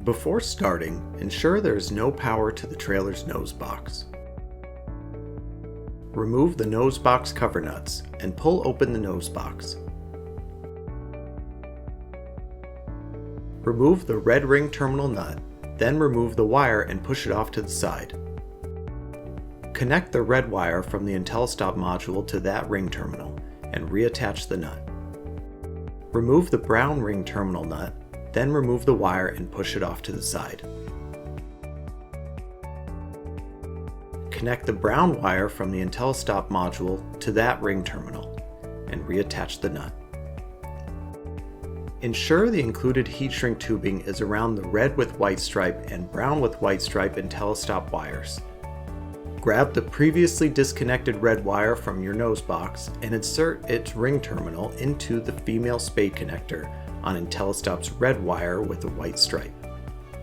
Before starting, ensure there is no power to the trailer's nosebox. Remove the nosebox cover nuts and pull open the nosebox. Remove the red ring terminal nut, then remove the wire and push it off to the side. Connect the red wire from the Intellistop module to that ring terminal and reattach the nut. Remove the brown ring terminal nut, then remove the wire and push it off to the side. Connect the brown wire from the Intellistop module to that ring terminal and reattach the nut. Ensure the included heat shrink tubing is around the red with white stripe and brown with white stripe Intellistop wires. Grab the previously disconnected red wire from your nosebox and insert its ring terminal into the female spade connector on Intellistop's red wire with a white stripe.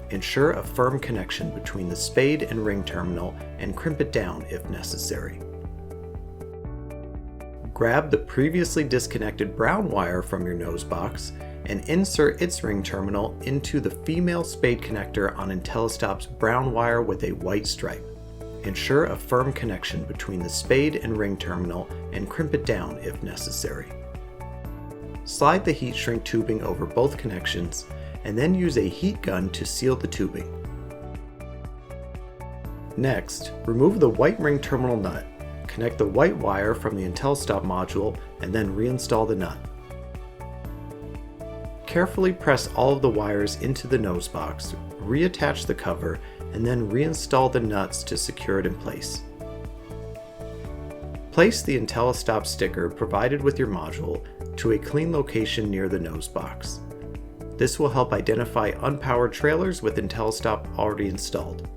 Ensure a firm connection between the spade and ring terminal and crimp it down if necessary. Grab the previously disconnected brown wire from your nosebox and insert its ring terminal into the female spade connector on Intellistop's brown wire with a white stripe. Ensure a firm connection between the spade and ring terminal and crimp it down if necessary. Slide the heat shrink tubing over both connections and then use a heat gun to seal the tubing. Next, remove the white ring terminal nut, connect the white wire from the Intellistop module and then reinstall the nut. Carefully press all of the wires into the nosebox, reattach the cover, and then reinstall the nuts to secure it in place. Place the Intellistop sticker provided with your module to a clean location near the nosebox. This will help identify unpowered trailers with Intellistop already installed.